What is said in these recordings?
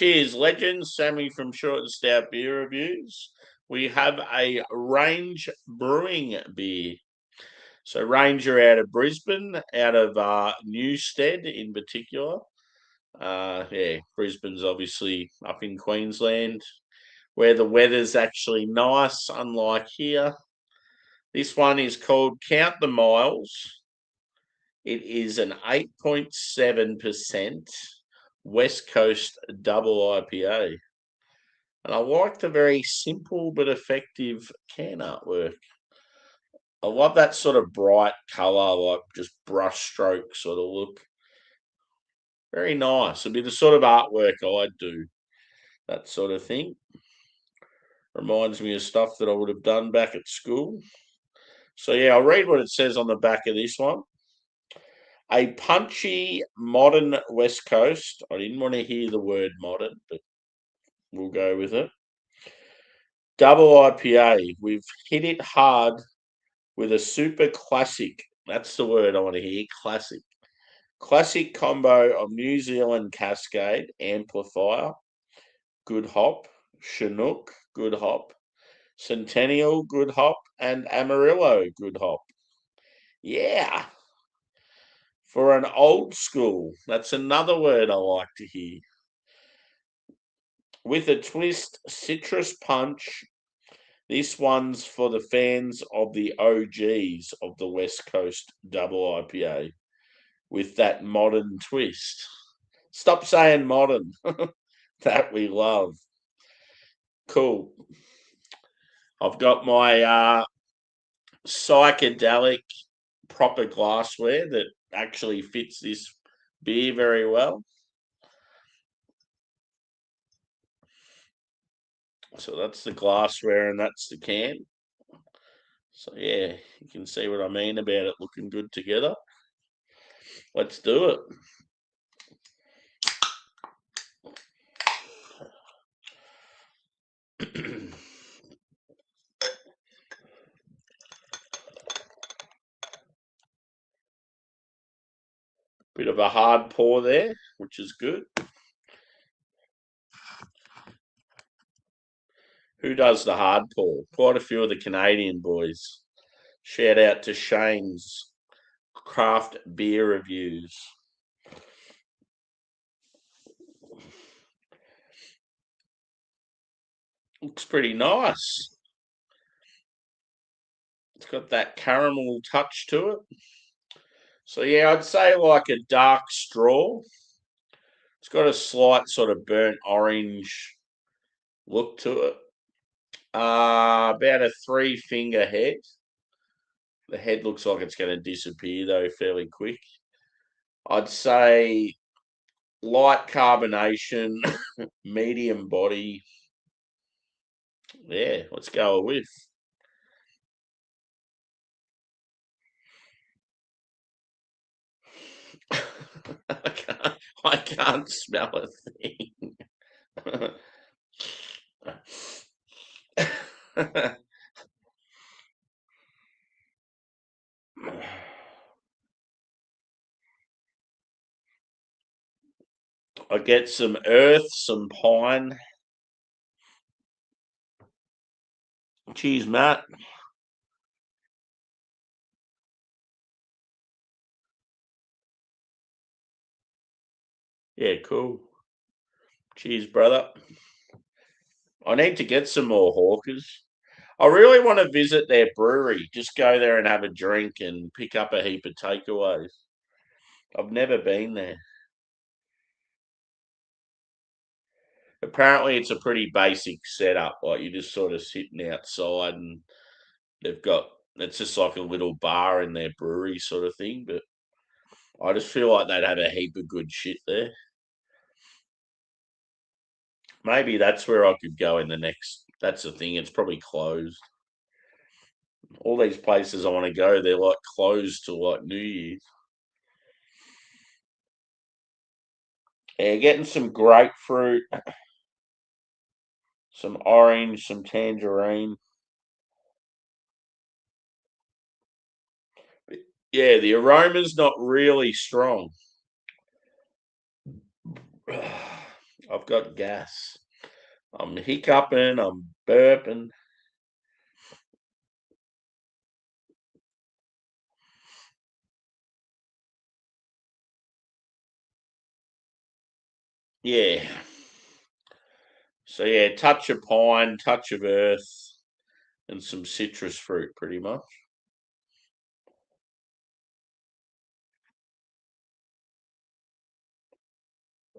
Cheers, legends. Sammy from Short and Stout Beer Reviews. We have a Range Brewing beer. So Ranger out of Brisbane, out of Newstead in particular. Brisbane's obviously up in Queensland, where the weather's actually nice, unlike here. This one is called Count the Miles. It is an 8.7% West Coast double IPA. And I like the very simple but effective can artwork. I love that sort of bright colour, like just brush stroke sort of look. Very nice. It'd be the sort of artwork I'd do, that sort of thing. Reminds me of stuff that I would have done back at school. So, yeah, I'll read what it says on the back of this one. A punchy, modern West Coast. I didn't want to hear the word modern, but we'll go with it. Double IPA. We've hit it hard with a super classic. That's the word I want to hear. Classic. Classic combo of New Zealand Cascade, Amplifier, good hop, Chinook, good hop, Centennial, good hop, and Amarillo, good hop. Yeah. For an old school. That's another word I like to hear. With a twist, citrus punch. This one's for the fans of the OGs of the West Coast double IPA with that modern twist. Stop saying modern. That we love. Cool. I've got my psychedelic proper glassware that actually fits this beer very well. So that's the glassware and that's the can. So yeah, you can see what I mean about it looking good together. Let's do it. Bit of a hard pour there, which is good. Who does the hard pour? Quite a few of the Canadian boys. Shout out to Shane's Craft Beer Reviews. Looks pretty nice. It's got that caramel touch to it. So yeah, I'd say like a dark straw. It's got a slight sort of burnt orange look to it. About a 3-finger head. The head looks like it's going to disappear though fairly quick. I'd say light carbonation, medium body. Yeah, let's go with. I can't smell a thing. I get some earth, some pine. Cheers, Matt. Yeah, cool. Cheers, brother. I need to get some more hawkers. I really want to visit their brewery. Just go there and have a drink and pick up a heap of takeaways. I've never been there. Apparently, it's a pretty basic setup. Like you're just sort of sitting outside, and they've got it's just like a little bar in their brewery sort of thing. But I just feel like they'd have a heap of good shit there. Maybe that's where I could go in the next. That's the thing. It's probably closed. All these places I want to go, they're like closed till like New Year's. Yeah, getting some grapefruit, some orange, some tangerine. Yeah, the aroma's not really strong. I've got gas. I'm hiccuping, I'm burping. Yeah. So yeah, touch of pine, touch of earth, and some citrus fruit, pretty much.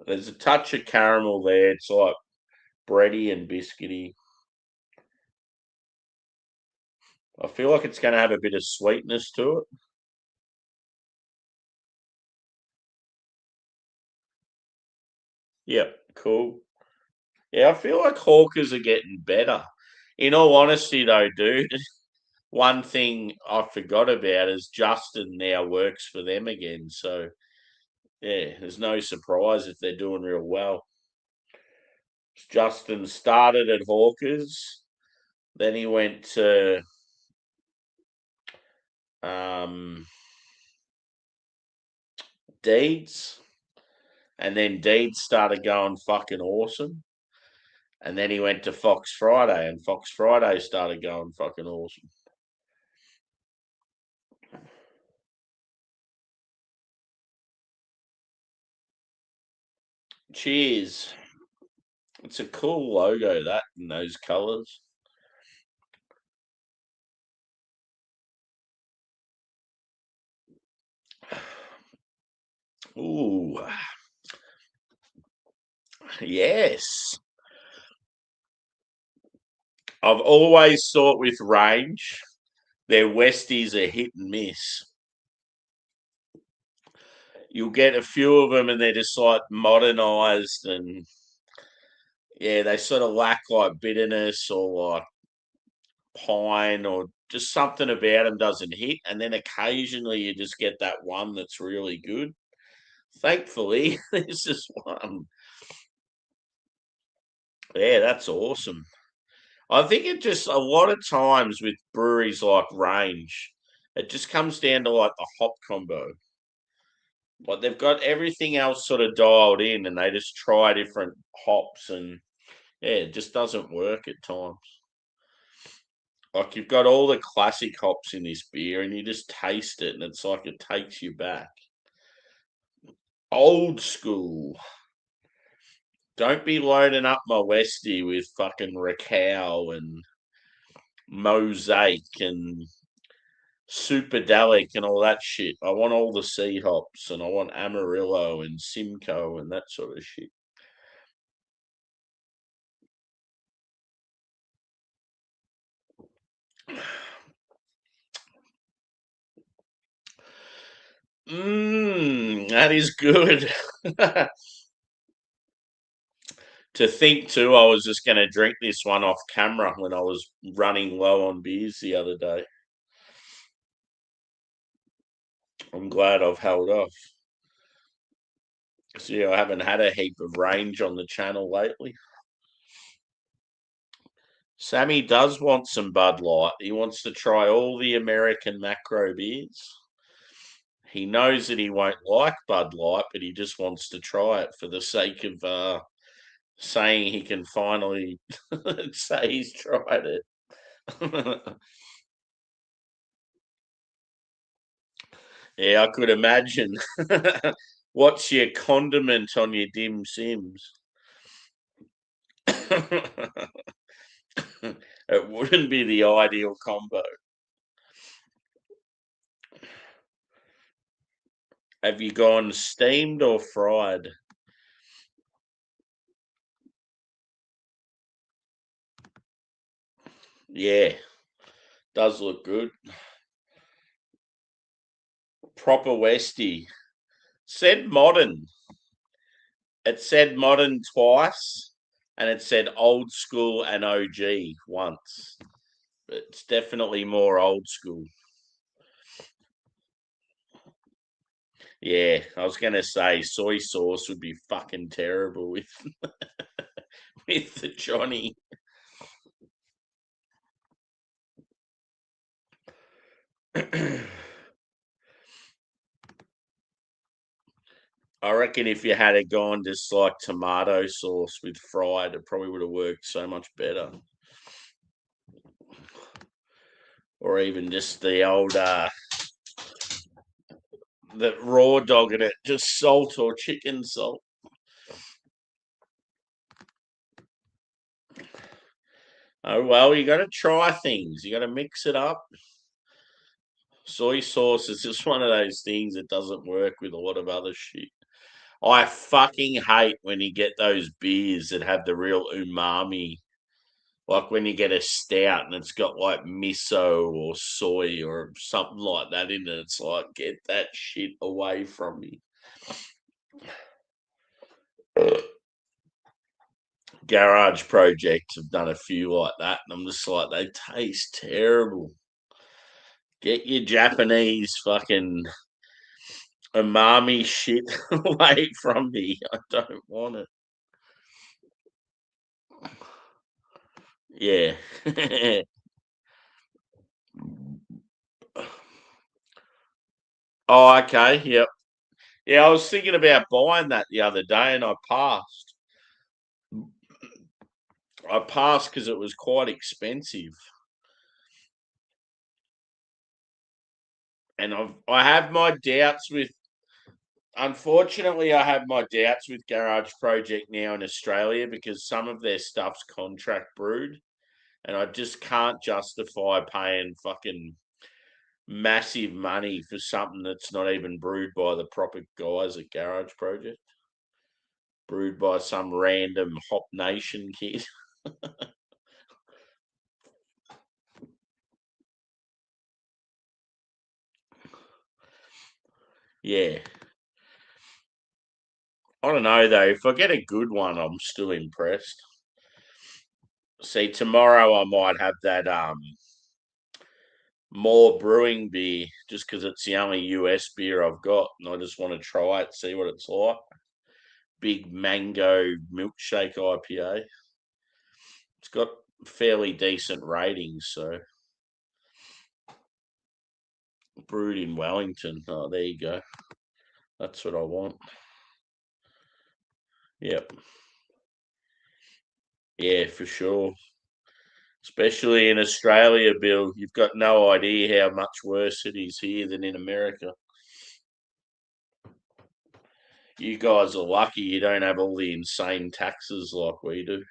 There's a touch of caramel there. It's like bready and biscuity. I feel like it's going to have a bit of sweetness to it. Yep, cool. Yeah, I feel like hawkers are getting better. In all honesty, though, dude, one thing I forgot about is Justin now works for them again. So, yeah, there's no surprise if they're doing real well. Justin started at Hawkers, then he went to um, Deeds, and then Deeds started going fucking awesome. And then he went to Fox Friday, and Fox Friday started going fucking awesome. Cheers. It's a cool logo, that, in those colours. Ooh, yes. I've always thought with range, their Westies are hit and miss. You'll get a few of them and they're just like modernised and yeah, they sort of lack like bitterness or like pine or just something about them doesn't hit. And then occasionally you just get that one that's really good. Thankfully, there's just one. Yeah, that's awesome. I think it just a lot of times with breweries like Range, it just comes down to like the hop combo. Like they've got everything else sort of dialed in and they just try different hops and yeah, it just doesn't work at times. Like you've got all the classic hops in this beer and you just taste it and it's like it takes you back. Old school. Don't be loading up my Westie with fucking Racow and Mosaic and Superdelic and all that shit. I want all the sea hops and I want Amarillo and Simcoe and that sort of shit. That is good. To think too, I was just going to drink this one off camera when I was running low on beers the other day. I'm glad I've held off. So, yeah, I haven't had a heap of range on the channel lately. Sammy does want some Bud Light. He wants to try all the American macro beers. He knows that he won't like Bud Light, but he just wants to try it for the sake of saying he can finally say he's tried it. Yeah, I could imagine. What's your condiment on your dim sims? It wouldn't be the ideal combo. Have you gone steamed or fried? Yeah, does look good. Proper Westie. Said modern. It said modern twice, and it said old school and OG once. It's definitely more old school. Yeah, I was gonna say soy sauce would be fucking terrible with with the Johnny. I reckon if you had it gone just like tomato sauce with fried, it probably would have worked so much better. Or even just the old the raw dog in it, just salt or chicken salt. Oh well, you got to try things. You got to mix it up. Soy sauce is just one of those things that doesn't work with a lot of other shit. I fucking hate when you get those beers that have the real umami. Like when you get a stout and it's got like miso or soy or something like that in it. It's like, get that shit away from me. Garage projects have done a few like that, and I'm just like, they taste terrible. Get your Japanese fucking umami shit away from me. I don't want it. Yeah. Oh, okay. Yep. Yeah, I was thinking about buying that the other day and I passed. I passed because it was quite expensive. And I have my doubts with unfortunately I have my doubts with Garage Project now in Australia because some of their stuff's contract brewed and I just can't justify paying fucking massive money for something that's not even brewed by the proper guys at Garage Project. Brewed by some random Hop Nation kid. Yeah. I don't know though. If I get a good one, I'm still impressed. See, tomorrow I might have that more brewing beer just because it's the only US beer I've got, and I just want to try it, see what it's like. Big mango milkshake IPA. It's got fairly decent ratings, so brewed in Wellington. Oh, there you go. That's what I want. Yep. Yeah, for sure. Especially in Australia, Bill. You've got no idea how much worse it is here than in America. You guys are lucky you don't have all the insane taxes like we do.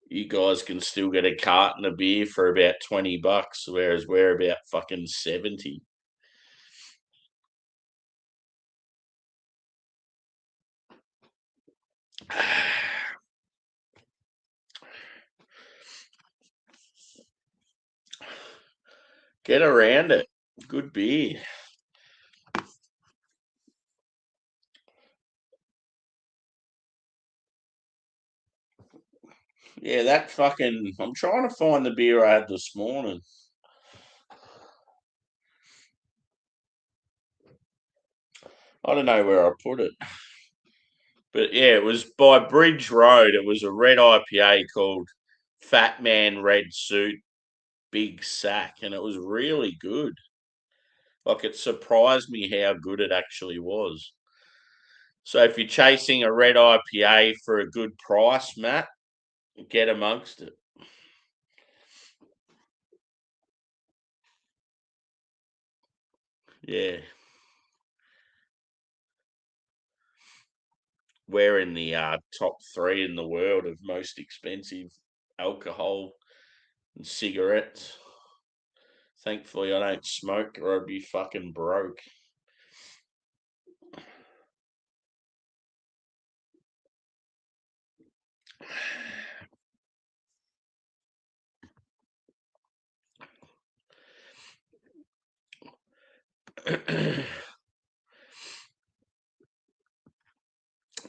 You guys can still get a carton of beer for about $20, whereas we're about fucking 70. Get around it. Good beer. Yeah, that fucking. I'm trying to find the beer I had this morning. I don't know where I put it. But yeah, it was by Bridge Road. It was a red IPA called Fat Man Red Suit Big Sack, and it was really good. Like it surprised me how good it actually was. So if you're chasing a red IPA for a good price, Matt, get amongst it. Yeah, we're in the top three in the world of most expensive alcohol and cigarettes. Thankfully, I don't smoke, or I'd be fucking broke.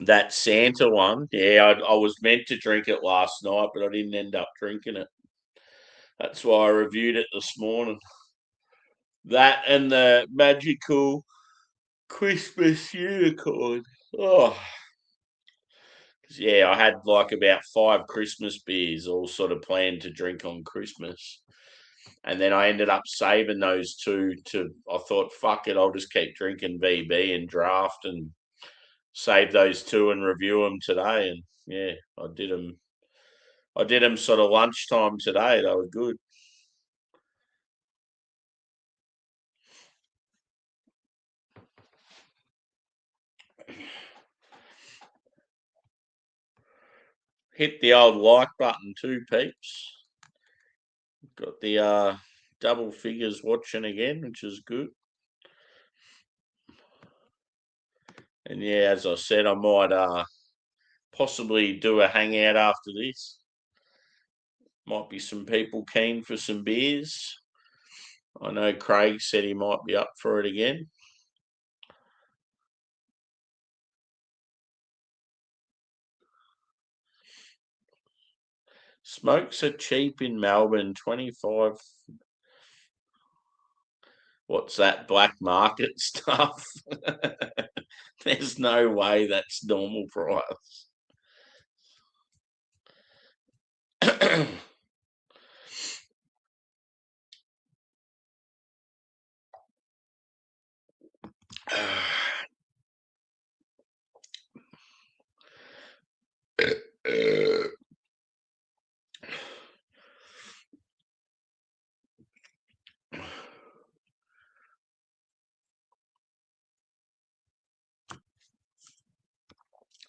That Santa one, yeah, I was meant to drink it last night, but I didn't end up drinking it. That's why I reviewed it this morning. That and the magical Christmas unicorn. Oh, 'cause, yeah, I had like about five Christmas beers all sort of planned to drink on Christmas. And then I ended up saving those two to, I thought, fuck it, I'll just keep drinking VB and draft and save those two and review them today. And yeah, I did them. I did them sort of lunchtime today. They were good. Hit the old like button too, peeps. Got the double figures watching again, which is good. And yeah, as I said, I might possibly do a hangout after this. Might be some people keen for some beers. I know Craig said he might be up for it again. Smokes are cheap in Melbourne, 25. What's that, black market stuff? There's no way that's normal price.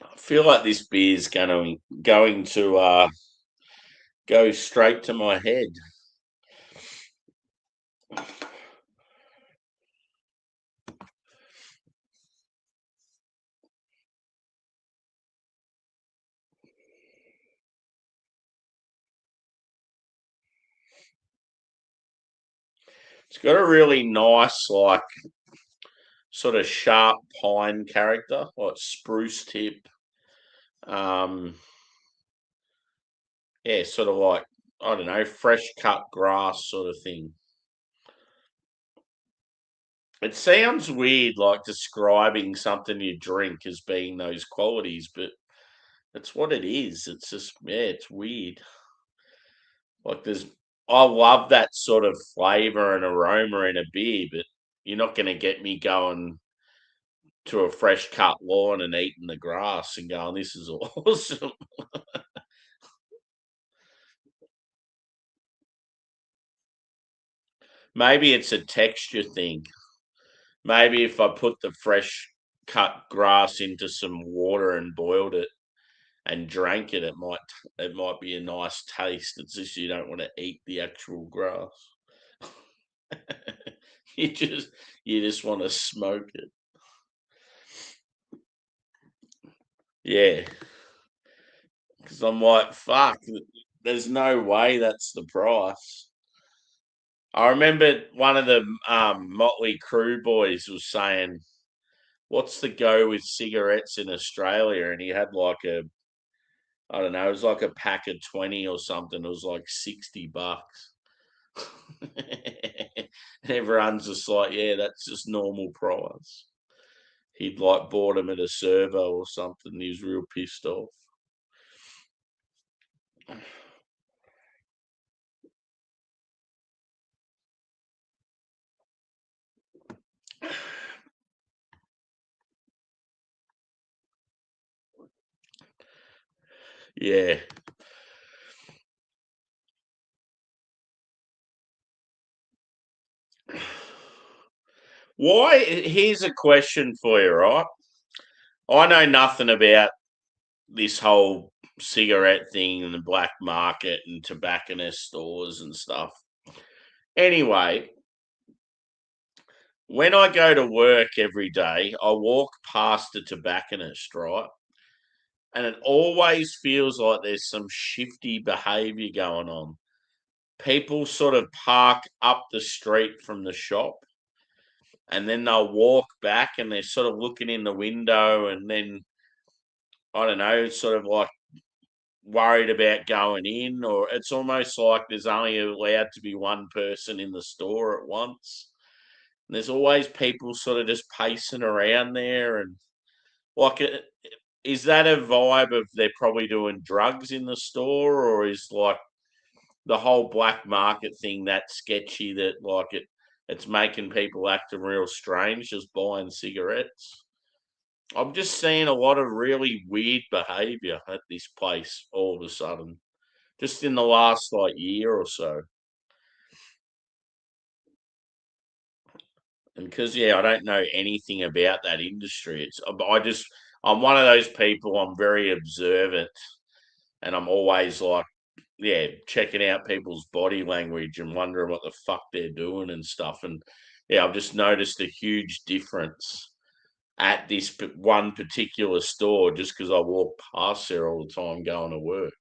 I feel like this beer's going to go straight to my head. It's got a really nice, like, sort of sharp pine character, like spruce tip. Yeah, sort of like, I don't know, fresh cut grass sort of thing. It sounds weird, like describing something you drink as being those qualities, but that's what it is. It's just, yeah, it's weird. Like I love that sort of flavor and aroma in a beer, but you're not going to get me going to a fresh cut lawn and eating the grass and going, this is awesome. Maybe it's a texture thing. Maybe if I put the fresh cut grass into some water and boiled it and drank it, it might be a nice taste. It's just you don't want to eat the actual grass. you just you just want to smoke it. Yeah, because I'm like, fuck. There's no way that's the price. I remember one of the Motley Crue boys was saying, "What's the go with cigarettes in Australia?" And he had like I don't know, it was like a pack of 20 or something. It was like $60. Everyone's just like, yeah, that's just normal price. He'd like bought him at a servo or something. He was real pissed off. Yeah. Why? Here's a question for you, right? I know nothing about this whole cigarette thing and the black market and tobacconist stores and stuff. Anyway, when I go to work every day, I walk past a tobacconist, right? And it always feels like there's some shifty behavior going on. People sort of park up the street from the shop and then they'll walk back and they're sort of looking in the window and then, I don't know, sort of like worried about going in, or it's almost like there's only allowed to be one person in the store at once. And there's always people sort of just pacing around there and like is that a vibe of they're probably doing drugs in the store, or is like the whole black market thing that sketchy that like it's making people acting real strange just buying cigarettes? I'm just seeing a lot of really weird behaviour at this place all of a sudden, just in the last year or so. And because I don't know anything about that industry. I'm one of those people. I'm very observant, and I'm always checking out people's body language and wondering what the fuck they're doing and stuff. And I've just noticed a huge difference at this one particular store just because I walk past there all the time going to work.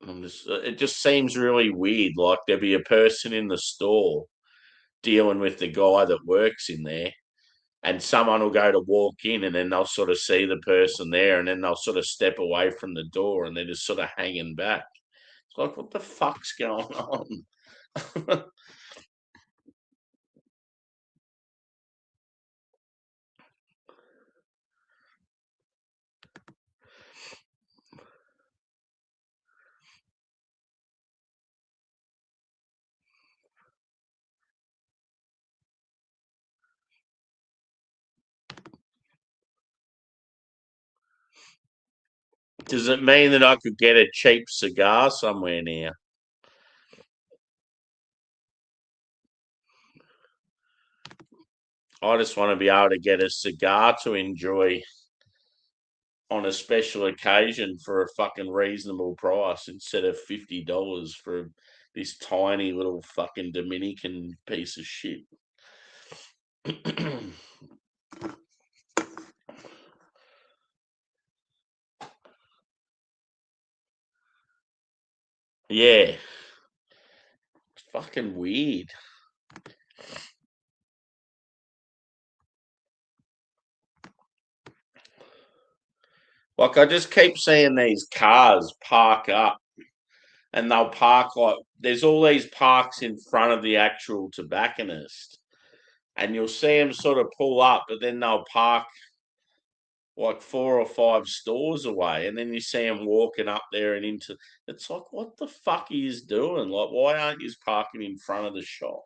It just seems really weird. Like there'd be a person in the store dealing with the guy that works in there, and someone will go to walk in, and then they'll sort of see the person there, and then they'll sort of step away from the door, and they're just sort of hanging back. It's like, what the fuck's going on? Does it mean that I could get a cheap cigar somewhere now? I just want to be able to get a cigar to enjoy on a special occasion for a fucking reasonable price instead of $50 for this tiny little fucking Dominican piece of shit. Yeah, it's fucking weird. Like I just keep seeing these cars park up, and they'll park there's all these parks in front of the actual tobacconist, and you'll see them sort of pull up, but then they'll park like 4 or 5 stores away, and then you see them walking up there and into. It's like, what the fuck are you doing? Like, why aren't you parking in front of the shop?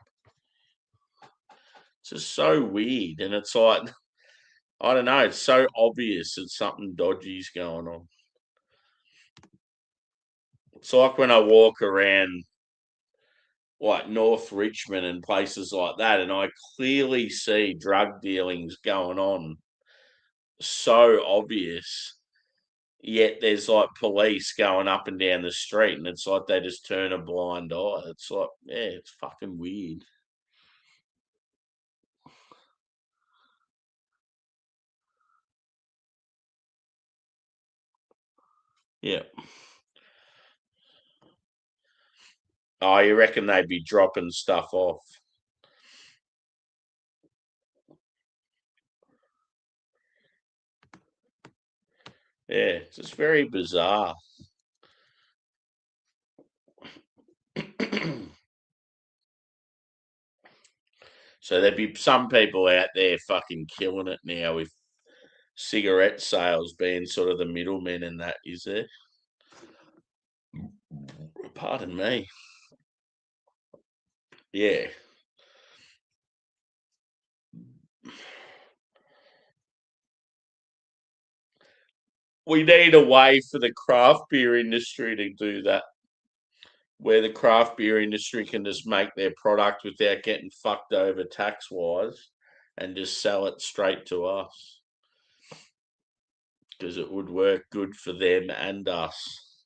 It's just so weird, and it's like, I don't know. It's so obvious that something dodgy's going on. It's like when I walk around like North Richmond and places like that, and I clearly see drug dealings going on, so obvious. Yet there's like police going up and down the street, and it's like they just turn a blind eye. It's like, yeah, it's fucking weird. Yeah. Oh, you reckon they'd be dropping stuff off? Yeah, it's just very bizarre. So there'd be some people out there fucking killing it now with cigarette sales being sort of the middlemen and that, is there? Pardon me. Yeah. We need a way for the craft beer industry to do that, where the craft beer industry can just make their product without getting fucked over tax wise and just sell it straight to us because it would work good for them and us.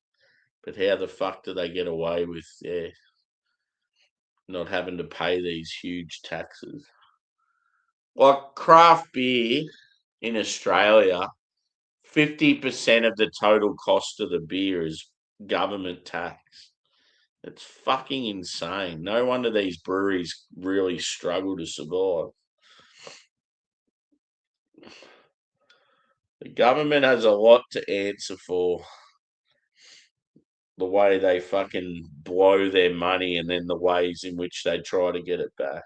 But how the fuck do they get away with not having to pay these huge taxes? Like craft beer in Australia, 50% of the total cost of the beer is government tax. It's fucking insane. No wonder these breweries really struggle to survive. The government has a lot to answer for the way they fucking blow their money and then the ways in which they try to get it back.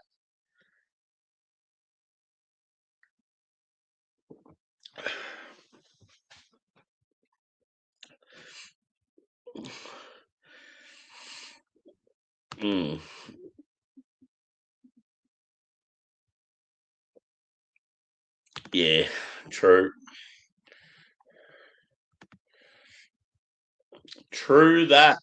Mm, yeah. True. True that.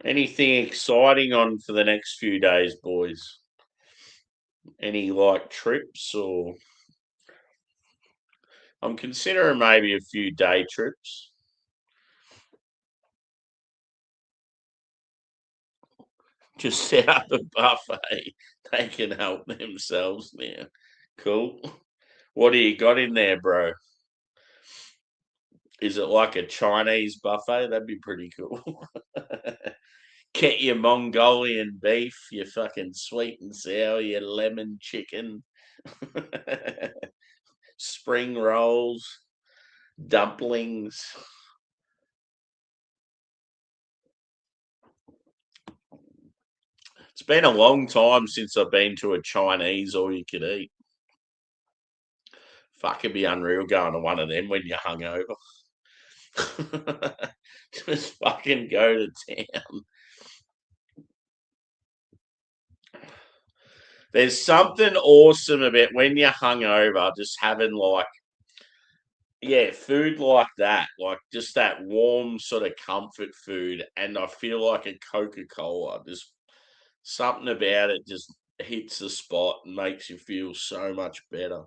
Anything exciting on for the next few days, boys? Any like trips or I'm considering maybe a few day trips. Just set up a buffet. They can help themselves now. Cool. What do you got in there, bro? Is it like a Chinese buffet? That'd be pretty cool. Get your Mongolian beef, your fucking sweet and sour, your lemon chicken, spring rolls, dumplings. It's been a long time since I've been to a Chinese all you could eat. Fuck, it'd be unreal going to one of them when you're hungover. Just fucking go to town. There's something awesome about when you're hungover, just having food like that, like just that warm sort of comfort food. And I feel like a Coca Cola, just something about it just hits the spot and makes you feel so much better.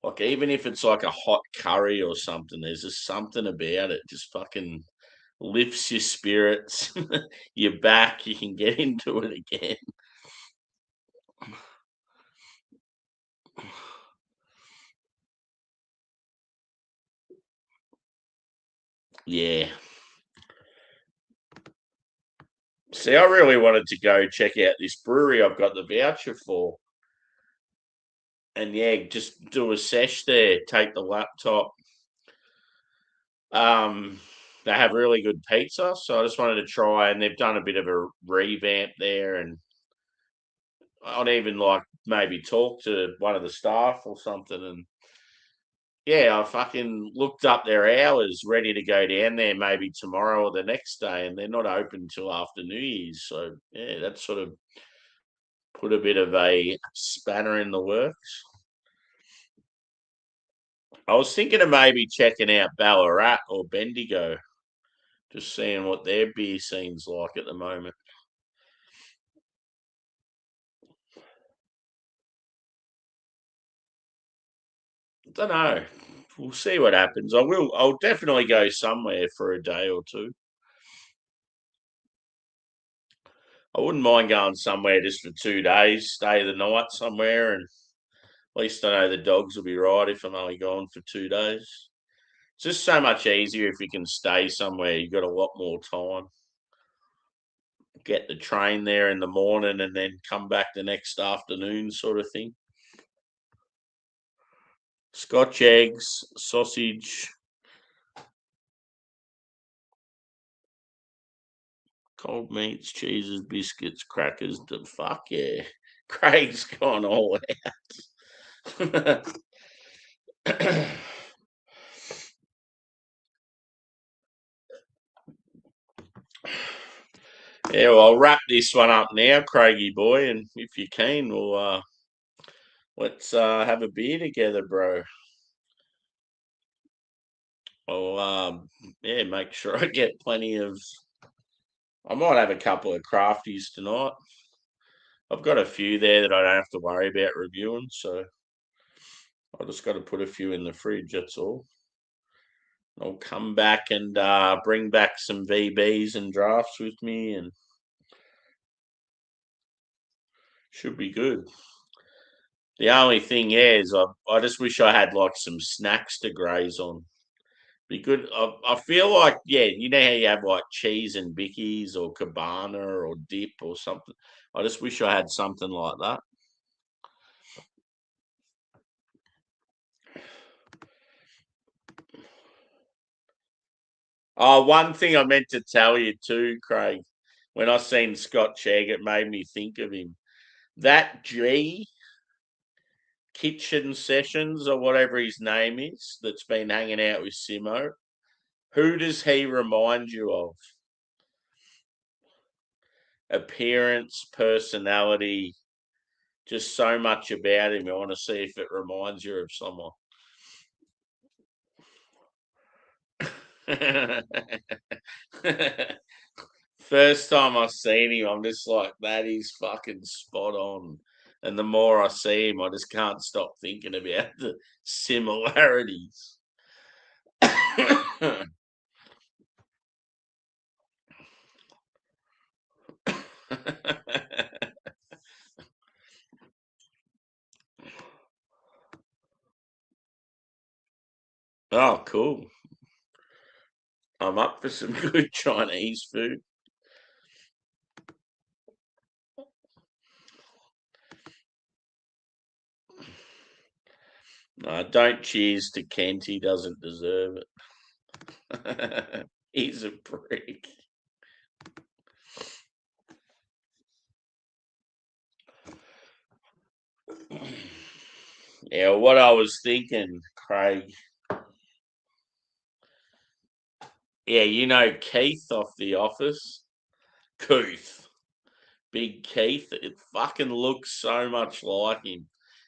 Like even if it's like a hot curry or something, there's just something about it just fucking lifts your spirits. You're back, you can get into it again. Yeah. See, I really wanted to go check out this brewery I've got the voucher for. And yeah, just do a sesh there, take the laptop. They have really good pizza, so I just wanted to try, and they've done a bit of a revamp there, and I'd even like maybe talk to one of the staff or something. And yeah, I fucking looked up their hours, ready to go down there maybe tomorrow or the next day, and they're not open till after New Year's. So yeah, that sort of put a bit of a spanner in the works. I was thinking of maybe checking out Ballarat or Bendigo, just seeing what their beer scene's like at the moment. Don't know. We'll see what happens. I'll definitely go somewhere for a day or two. I wouldn't mind going somewhere just for 2 days, stay the night somewhere, and at least I know the dogs will be right if I'm only gone for 2 days. It's just so much easier if you can stay somewhere. You've got a lot more time. Get the train there in the morning and then come back the next afternoon, sort of thing. Scotch eggs, sausage, cold meats, cheeses, biscuits, crackers. The fuck yeah. Craig's gone all out. Yeah, well, I'll wrap this one up now, Craigie boy, and if you're keen, let's have a beer together, bro. I'll yeah, make sure I get plenty of. I might have a couple of crafties tonight. I've got a few there that I don't have to worry about reviewing, so I just got to put a few in the fridge. That's all. I'll come back and bring back some VBs and drafts with me, and should be good. The only thing is, I just wish I had like some snacks to graze on. Be good. I feel like, yeah, you know how you have like cheese and bickies or cabana or dip or something. I just wish I had something like that. Oh, one thing I meant to tell you too, Craig. When I seen Scott Chegg, it made me think of him. That G Kitchen Sessions or whatever his name is that's been hanging out with Simo. Who does he remind you of? Appearance, personality, just so much about him. I want to see if it reminds you of someone. First time I've seen him, I'm just like, that is fucking spot on. And the more I see him, I just can't stop thinking about the similarities. Oh, cool. I'm up for some good Chinese food. No, don't cheers to Kent. He doesn't deserve it. He's a prick. Yeah, what I was thinking, Craig. Yeah, you know Keith off The Office? Keith. Big Keith. It fucking looks so much like him.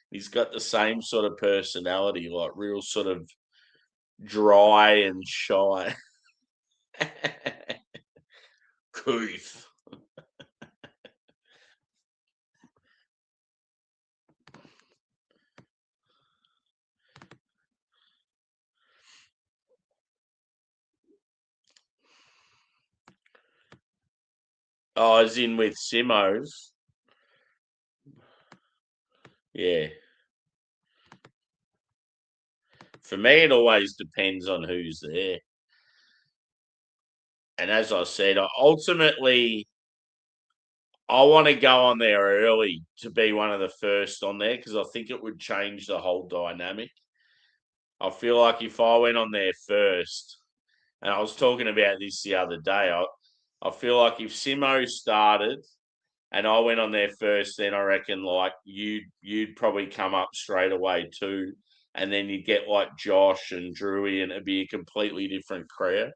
He's got the same sort of personality, like real sort of dry and shy. Keith. Oh, as in with Simos. Yeah. For me, it always depends on who's there. And as I said, ultimately, I want to go on there early to be one of the first on there because I think it would change the whole dynamic. I feel like if I went on there first, and I was talking about this the other day, I feel like if Simo started and I went on there first, then I reckon like you'd probably come up straight away too, and then you'd get like Josh and Drewy, and it'd be a completely different crowd.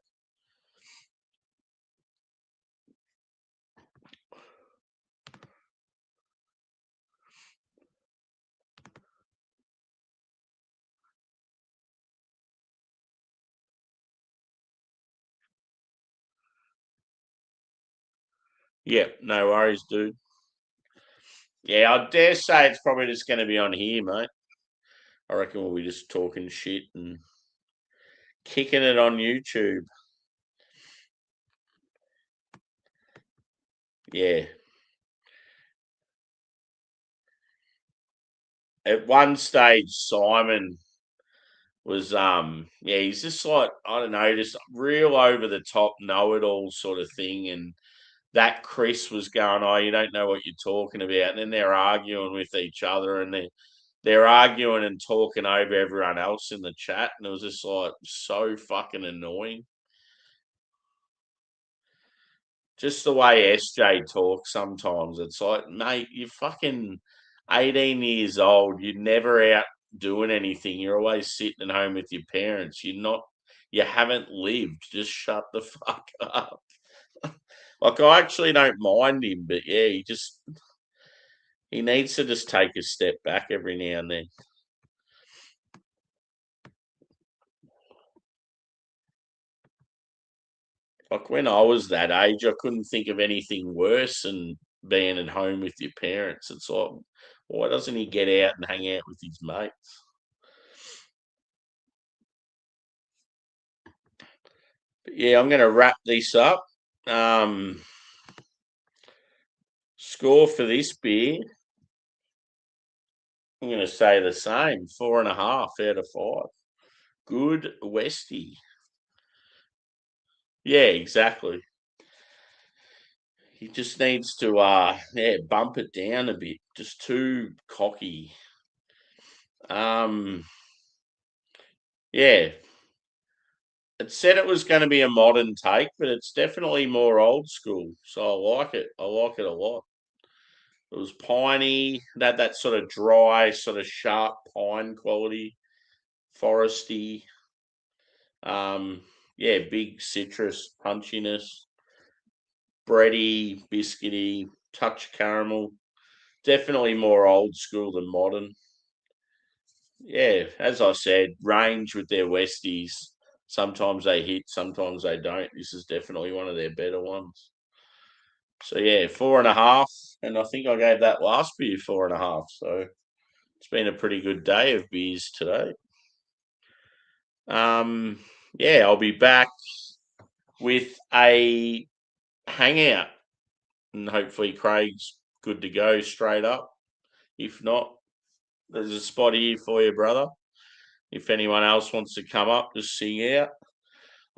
Yeah, no worries, dude. Yeah, I dare say it's probably just going to be on here, mate. I reckon we'll be just talking shit and kicking it on YouTube. Yeah. At one stage, Simon was yeah, he's just like, I don't know, just real over the top know it all sort of thing. And that Chris was going, oh, you don't know what you're talking about. And then they're arguing with each other and they're arguing and talking over everyone else in the chat. And it was just like so fucking annoying. Just the way SJ talks sometimes. It's like, mate, you're fucking 18 years old. You're never out doing anything. You're always sitting at home with your parents. You haven't lived. Just shut the fuck up. Like, I actually don't mind him, but yeah, he needs to just take a step back every now and then. Like, when I was that age, I couldn't think of anything worse than being at home with your parents. It's like, why doesn't he get out and hang out with his mates? But yeah, I'm going to wrap this up. Score for this beer, I'm going to say the same, 4.5 out of 5. Good Westie. Yeah, exactly. He just needs to bump it down a bit. Just too cocky. Yeah. It said it was going to be a modern take, but it's definitely more old school. So I like it. I like it a lot. It was piney, that sort of dry, sort of sharp pine quality, foresty. Yeah, big citrus punchiness, bready, biscuity, touch of caramel. Definitely more old school than modern. Yeah, as I said, range with their Westies. Sometimes they hit, sometimes they don't. This is definitely one of their better ones. So yeah, 4.5, and I think I gave that last beer 4.5. So it's been a pretty good day of beers today. Yeah, I'll be back with a hangout, and hopefully Craig's good to go straight up. If not, there's a spot here for you, brother. If anyone else wants to come up, just sing out.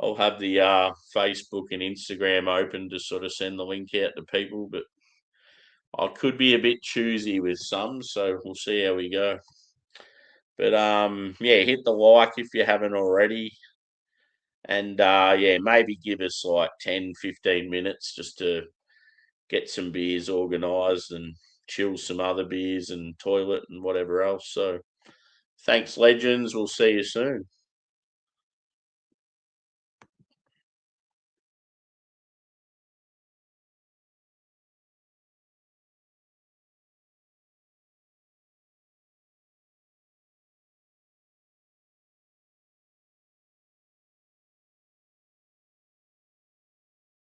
I'll have the Facebook and Instagram open to sort of send the link out to people, but I could be a bit choosy with some, so we'll see how we go. But yeah, hit the like if you haven't already. And yeah, maybe give us like 10, 15 minutes just to get some beers organised and chill some other beers and toilet and whatever else. So thanks, legends. We'll see you soon.